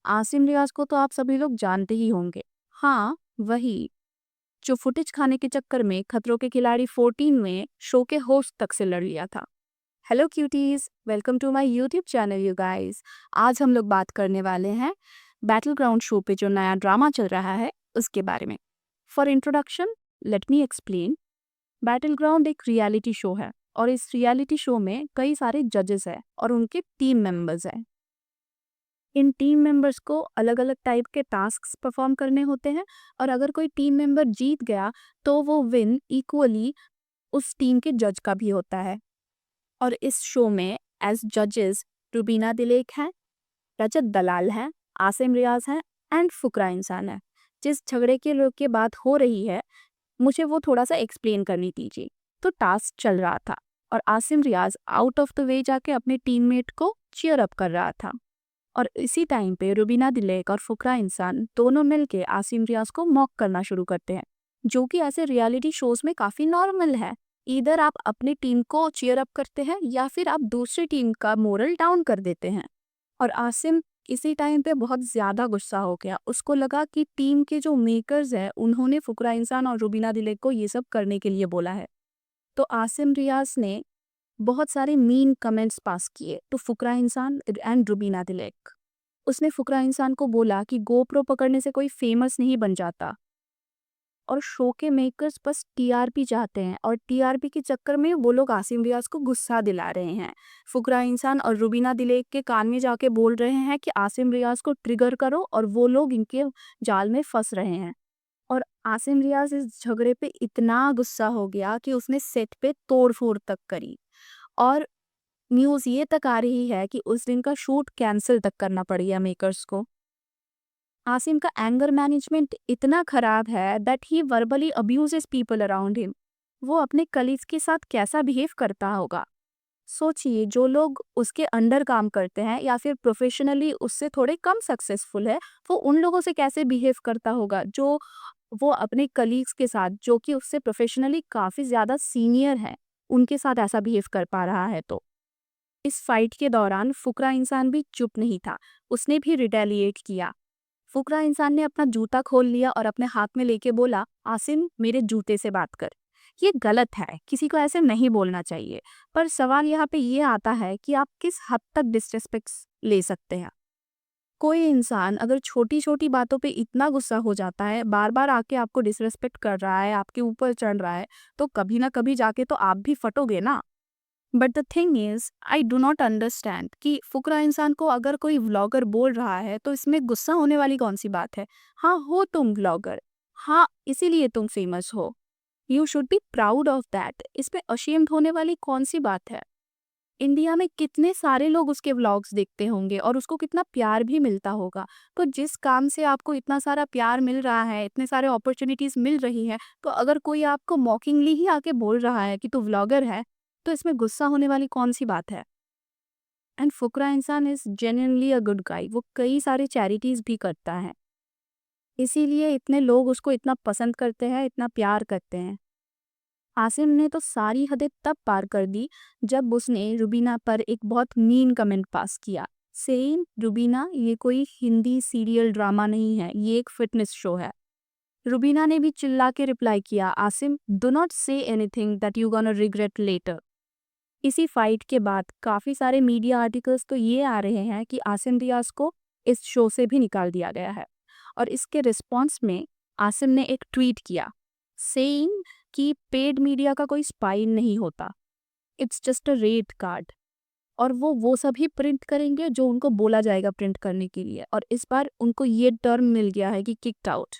आसिम रियाज को तो आप सभी लोग जानते ही होंगे। हाँ, वही जो फुटेज खाने के चक्कर में खतरों के खिलाड़ी 14 में शो के होस्ट तक से लड़ लिया था। Hello cuties, welcome to my YouTube channel you guys. आज हम लोग बात करने वाले हैं बैटल ग्राउंड शो पे जो नया ड्रामा चल रहा है उसके बारे में। For introduction, let me explain. Battle ground एक रियलिटी शो है और इस रियलिटी शो में कई सारे जजेस हैं और उनके टीम मेंबर्स हैं। इन टीम मेंबर्स को अलग अलग टाइप के टास्क्स परफॉर्म करने होते हैं और अगर कोई टीम मेंबर जीत गया तो वो विन इक्वली उस टीम के जज का भी होता है। और इस शो में एज जजेस रुबीना दिलेक हैं, रजत दलाल हैं, आसिम रियाज हैं एंड फुकरा इंसान है। जिस झगड़े के लोग की बात हो रही है मुझे वो थोड़ा सा एक्सप्लेन करनी दीजिए। तो टास्क चल रहा था और आसिम रियाज आउट ऑफ द वे जाके अपने टीममेट को चीयर अप कर रहा था और इसी टाइम पे रुबीना दिलेक और फुकरा इंसान दोनों मिलके आसिम रियाज को मॉक करना शुरू करते हैं, जो कि ऐसे रियलिटी शोज में काफी नॉर्मल है। इधर आप अपनी टीम को चीयर अप करते हैं या फिर आप दूसरी टीम का मोरल डाउन कर देते हैं। और आसिम इसी टाइम पे बहुत ज्यादा गुस्सा हो गया। उसको लगा कि टीम के जो मेकर्स हैं उन्होंने फुकरा इंसान और रुबीना दिलेक को ये सब करने के लिए बोला है। तो आसिम रियाज ने बहुत सारे मीन कमेंट्स पास किए टू फुकरा इंसान एंड रुबीना दिलेक। उसने फुकरा इंसान को बोला कि गोप्रो पकड़ने से कोई फेमस नहीं बन जाता और शो के मेकर्स बस टीआरपी चाहते हैं और टीआरपी के चक्कर में वो लोग आसिम रियाज को गुस्सा दिला रहे हैं। फुकरा इंसान और रुबीना दिलेक के कान में जाके बोल रहे हैं कि आसिम रियाज को ट्रिगर करो और वो लोग इनके जाल में फंस रहे हैं। और आसिम रियाज इस झगड़े पे इतना गुस्सा हो गया कि उसने सेट पे तोड़ फोड़ तक करी और न्यूज़ ये तक आ रही है कि उस दिन का शूट कैंसिल तक करना पड़ गया मेकर्स को। आसिम का एंगर मैनेजमेंट इतना खराब है that he verbally abuses people around him. वो अपने कलीग्स के साथ कैसा बिहेव करता होगा। सोचिए, जो लोग उसके अंडर काम करते हैं या फिर प्रोफेशनली उससे थोड़े कम सक्सेसफुल है, वो उन लोगों से कैसे बिहेव करता होगा जो वो अपने कलीग्स के साथ, जो कि उससे प्रोफेशनली काफ़ी ज़्यादा सीनियर है, उनके साथ ऐसा बिहेव कर पा रहा है। तो इस फाइट के दौरान फुकरा इंसान भी चुप नहीं था। उसने भी रिटेलिएट किया। फुकरा इंसान ने अपना जूता खोल लिया और अपने हाथ में लेके बोला, आसिम मेरे जूते से बात कर। ये गलत है, किसी को ऐसे नहीं बोलना चाहिए। पर सवाल यहाँ पे ये आता है कि आप किस हद तक डिसरिस्पेक्ट ले सकते हैं। कोई इंसान अगर छोटी छोटी बातों पे इतना गुस्सा हो जाता है, बार बार आके आपको डिसरिस्पेक्ट कर रहा है, आपके ऊपर चढ़ रहा है, तो कभी ना कभी जाके तो आप भी फटोगे ना। But the thing is I do not understand कि फुकरा इंसान को अगर कोई व्लॉगर बोल रहा है तो इसमें गुस्सा होने वाली कौन सी बात है। हाँ, हो तुम व्लॉगर, हाँ इसीलिए तुम फेमस हो, you should be proud of that. इसमें अशेम्ड होने वाली कौन सी बात है। इंडिया में कितने सारे लोग उसके व्लॉग्स देखते होंगे और उसको कितना प्यार भी मिलता होगा। तो जिस काम से आपको इतना सारा प्यार मिल रहा है, इतने सारे अपॉर्चुनिटीज मिल रही है, तो अगर कोई आपको मॉकिंगली ही आके बोल रहा है कि तू व्लॉगर है, तो इसमें गुस्सा होने वाली कौन सी बात है। एंड फुकरा इंसान is genuinely a good guy. वो कई सारे चैरिटीज भी करता है, इसीलिए इतने लोग उसको इतना पसंद करते हैं, इतना प्यार करते हैं। आसिम ने तो सारी हदें तब पार कर दी जब उसने रुबीना पर एक बहुत मीन कमेंट पास किया, सेइंग रुबीना ये कोई हिंदी सीरियल ड्रामा नहीं है, ये एक फिटनेस शो है। रुबीना ने भी चिल्ला के रिप्लाई किया, Asim do not say anything that you gonna regret later. इसी फाइट के बाद काफ़ी सारे मीडिया आर्टिकल्स तो ये आ रहे हैं कि आसिम रियाज को इस शो से भी निकाल दिया गया है। और इसके रिस्पॉन्स में आसिम ने एक ट्वीट किया, सेइंग कि पेड मीडिया का कोई स्पाई नहीं होता, it's just a rate card. और वो सभी प्रिंट करेंगे जो उनको बोला जाएगा प्रिंट करने के लिए। और इस बार उनको ये टर्म मिल गया है कि किक्ड आउट।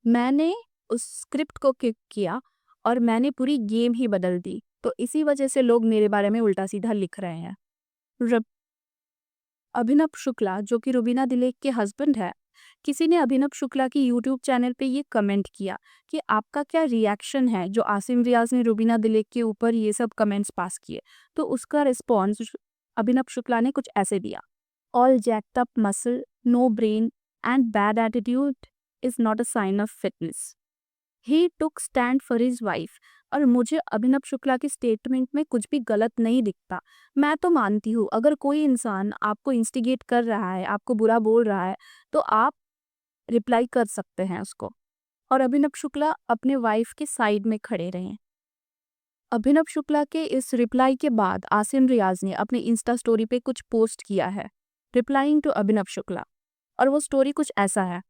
मैंने उस स्क्रिप्ट को किक किया और मैंने पूरी गेम ही बदल दी, तो इसी वजह से लोग मेरे बारे में उल्टा सीधा लिख रहे हैं। रब अभिनव शुक्ला, जो कि रुबीना दिलेक के हस्बैंड है, किसी ने अभिनव शुक्ला की यूट्यूब चैनल पे ये कमेंट किया कि आपका क्या रिएक्शन है जो आसिम रियाज ने रुबीना दिलेक के ऊपर ये सब कमेंट्स पास किए। तो उसका रिस्पॉन्स अभिनव शुक्ला ने कुछ ऐसे दिया, all jacked up muscle, no brain and bad attitude is not a sign of fitness. He took stand for his wife, और मुझे अभिनव शुक्ला की स्टेटमेंट में कुछ भी गलत नहीं दिखता। मैं तो मानती हूँ अगर कोई इंसान आपको इंस्टिगेट कर रहा है, आपको बुरा बोल रहा है, तो आप रिप्लाई कर सकते हैं उसको। और अभिनव शुक्ला अपने वाइफ के साइड में खड़े रहे। अभिनव शुक्ला के इस रिप्लाई के बाद आसिम रियाज ने अपने इंस्टा स्टोरी पे कुछ पोस्ट किया है, रिप्लाइंग टू अभिनव शुक्ला। और वो स्टोरी कुछ ऐसा है।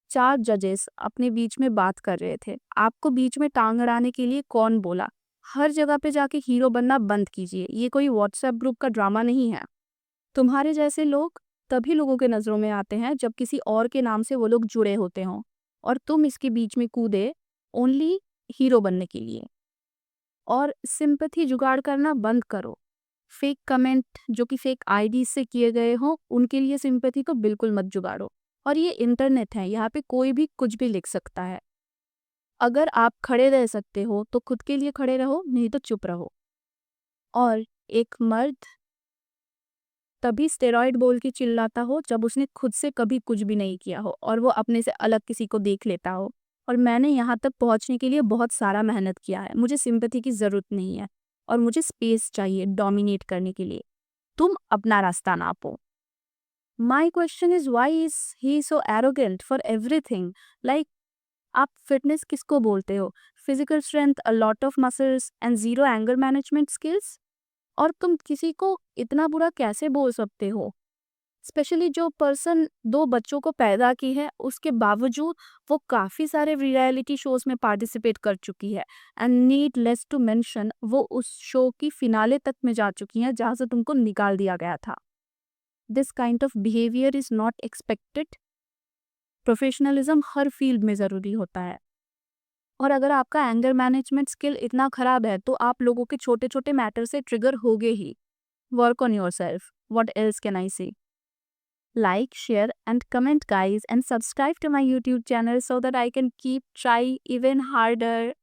4 जजेस अपने बीच में बात कर रहे थे। आपको बीच में टांग अड़ाने के लिए कौन बोला? हर जगह पे जाके हीरो बनना बंद कीजिए। ये कोई व्हाट्सएप ग्रुप का ड्रामा नहीं है। तुम्हारे जैसे लोग तभी लोगों के नज़रों में आते हैं जब किसी और के नाम से वो लोग जुड़े होते हों, और तुम इसके बीच में कूदे ओनली हीरो बनने के लिए। और सिंपैथी जुगाड़ करना बंद करो। फेक कमेंट जो कि फेक आईडी से किए गए हों, उनके लिए सिंपैथी तो बिल्कुल मत जुगाड़ो। और ये इंटरनेट है, यहाँ पे कोई भी कुछ भी लिख सकता है। अगर आप खड़े रह सकते हो तो खुद के लिए खड़े रहो, नहीं तो चुप रहो। और एक मर्द तभी स्टेरॉइड बोल के चिल्लाता हो जब उसने खुद से कभी कुछ भी नहीं किया हो और वो अपने से अलग किसी को देख लेता हो। और मैंने यहाँ तक पहुँचने के लिए बहुत सारा मेहनत किया है। मुझे सिंपैथी की ज़रूरत नहीं है और मुझे स्पेस चाहिए डोमिनेट करने के लिए। तुम अपना रास्ता नापो। My question is why is he so arrogant for everything? Like, आप फिटनेस किसको बोलते हो? Physical strength, a lot of muscles and zero anger management skills? और तुम किसी को इतना बुरा कैसे बोल सकते हो? स्पेशली जो पर्सन 2 बच्चों को पैदा की है, उसके बावजूद वो काफ़ी सारे रियलिटी शोज़ में पार्टिसिपेट कर चुकी है। एंड नीडलेस टू मेंशन, वो उस शो की फिनाले तक में जा चुकी हैं जहाँ से तुमको निकाल दिया गया था। This kind of behaviour is not expected. Professionalism her field में ज़रूरी होता है। और अगर आपका एंगर मैनेजमेंट स्किल इतना खराब है तो आप लोगों के छोटे-छोटे मैटर से ट्रिगर होगे ही। Work on yourself, what else can I say? Like, share and comment guys, and subscribe to my YouTube channel so that I can keep try even harder.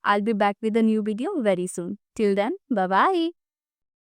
I'll be back with a new video very soon. Till then, bye bye.